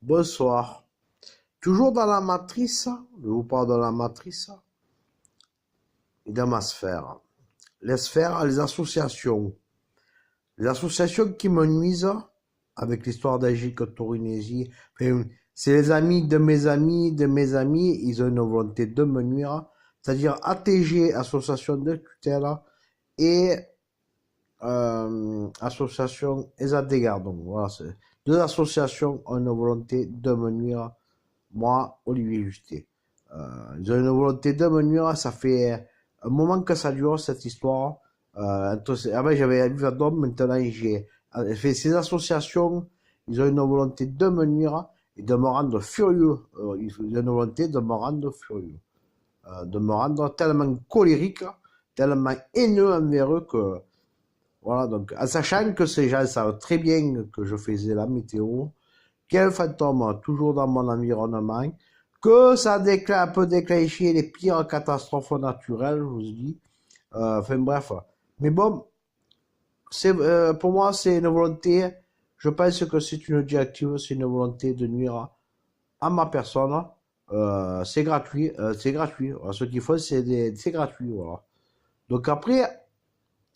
Bonsoir. Toujours dans la matrice, je vous parle de la matrice et de ma sphère. Les sphères, les associations. Les associations qui me nuisent, avec l'histoire d'Agilles Torinesi, enfin, c'est les amis de mes amis, ils ont une volonté de me nuire, c'est-à-dire ATG, Association de tutelle, et Association ESAD Gardons. Voilà, deux associations ont une volonté de me nuire, moi, Olivier Justet. Ils ont une volonté de me nuire, ça fait un moment que ça dure cette histoire. Avant j'avais vu d'homme, maintenant j'ai fait ces associations, ils ont une volonté de me nuire et de me rendre furieux. Ils ont une volonté de me rendre furieux, de me rendre tellement colérique, tellement haineux envers eux que voilà. Donc, en sachant que ces gens savent très bien que je faisais la météo, qu'il y a un fantôme toujours dans mon environnement, que ça peut déclencher les pires catastrophes naturelles, je vous dis. Enfin bref. Mais bon, pour moi, c'est une volonté, je pense que c'est une directive, c'est une volonté de nuire à ma personne. C'est gratuit, c'est gratuit. Voilà, ce qu'il faut, c'est gratuit, voilà. Donc après,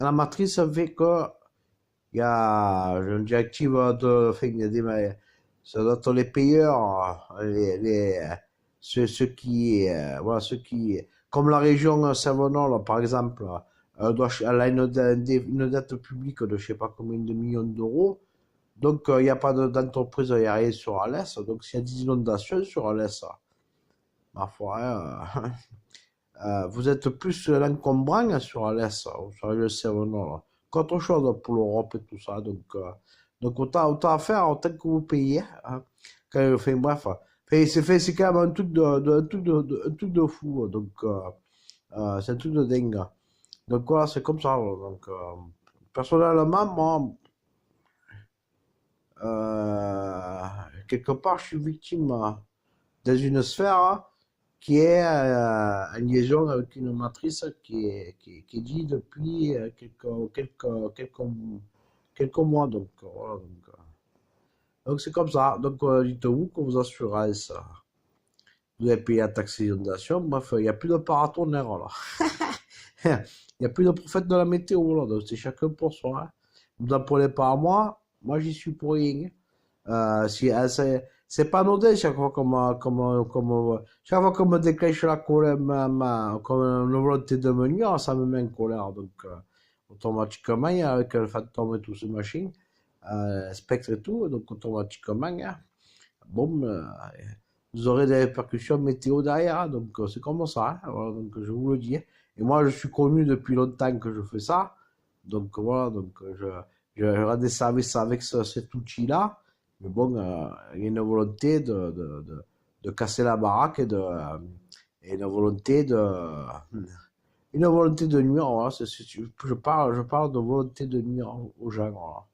la matrice fait que il y a une directive enfin, il y a ça doit être les payeurs, ceux qui, voilà, ceux qui, comme la région Savonol, par exemple, elle a une dette publique de je sais pas combien de millions d'euros. Donc, il n'y a pas d'entreprise aérienne sur Alès. Donc, s'il y a des inondations sur Alès, ma foi, hein, vous êtes plus l'encombrant sur Alès, sur le Savonol, qu'autre chose pour l'Europe et tout ça. Donc autant faire, autant que vous payez. Hein. Enfin, bref, c'est quand même un truc un truc de fou. Donc, c'est un truc de dingue. Donc voilà, c'est comme ça. Donc, personnellement, moi, euh, quelque part, je suis victime dans une sphère qui est en liaison avec une matrice qui est dit depuis quelques mois. Donc, voilà, donc c'est comme ça. Donc, dites-vous que vos assurances, vous avez payé la taxe d'inondation. Bref, il n'y a plus de paratonnerre là. Il n'y a plus de prophète de la météo là. Donc, c'est chacun pour soi. Hein. Vous en prenez pas à moi. Moi, j'y suis pour rien. Si, c'est pas anodin chaque fois chaque fois qu'on me déclenche la colère, comme une volonté de me nuire, ça me met en colère. Donc, automatiquement, avec le fantôme et tout ce machin, spectre et tout, donc automatiquement, hein, bon, vous aurez des répercussions météo derrière, hein, donc c'est comme ça, hein, voilà, donc je vous le dis. Et moi, je suis connu depuis longtemps que je fais ça, donc voilà, donc je rends des services avec cet outil-là, mais bon, il y a une volonté de casser la baraque et une volonté de nuire, voilà, je parle de volonté de nuire aux gens, voilà.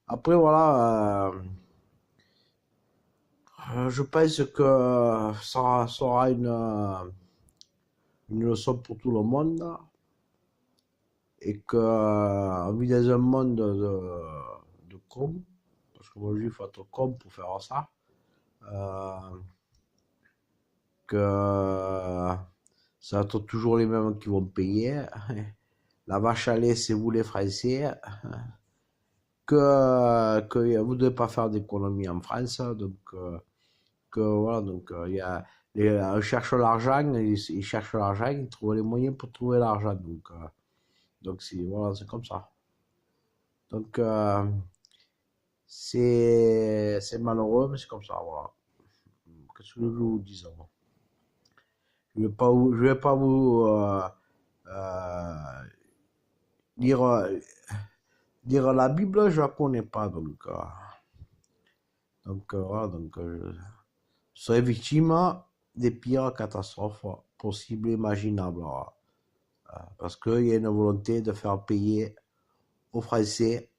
Après, voilà, je pense que ça sera une leçon pour tout le monde et que on vit dans un monde de cons, parce que moi je dis il faut être con pour faire ça, euh, que ça va être toujours les mêmes qui vont payer. La vache à lait, c'est vous les Français, que vous ne devez pas faire d'économie en France, donc que voilà, donc il y a on cherche l'argent, ils cherchent l'argent, ils trouvent les moyens pour trouver l'argent, donc c'est voilà, c'est comme ça. Donc c'est malheureux, mais c'est comme ça, voilà. Qu'est-ce que je vous dis ça, moi. Je vais pas vous euh, lire lire la Bible, je la connais pas, donc voilà, donc je serai victime des pires catastrophes possibles et imaginables. Voilà. Parce qu'il y a une volonté de faire payer aux Français,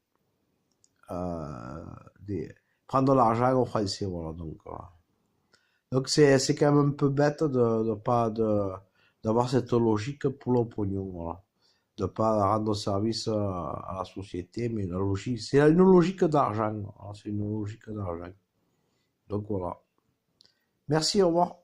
euh, des, prendre l'argent aux Français, voilà. Donc c'est quand même un peu bête de pas d'avoir cette logique pour le pognon, voilà. De pas rendre service à la société, mais la logique, c'est une logique d'argent, voilà. C'est une logique d'argent. Donc voilà. Merci, au revoir.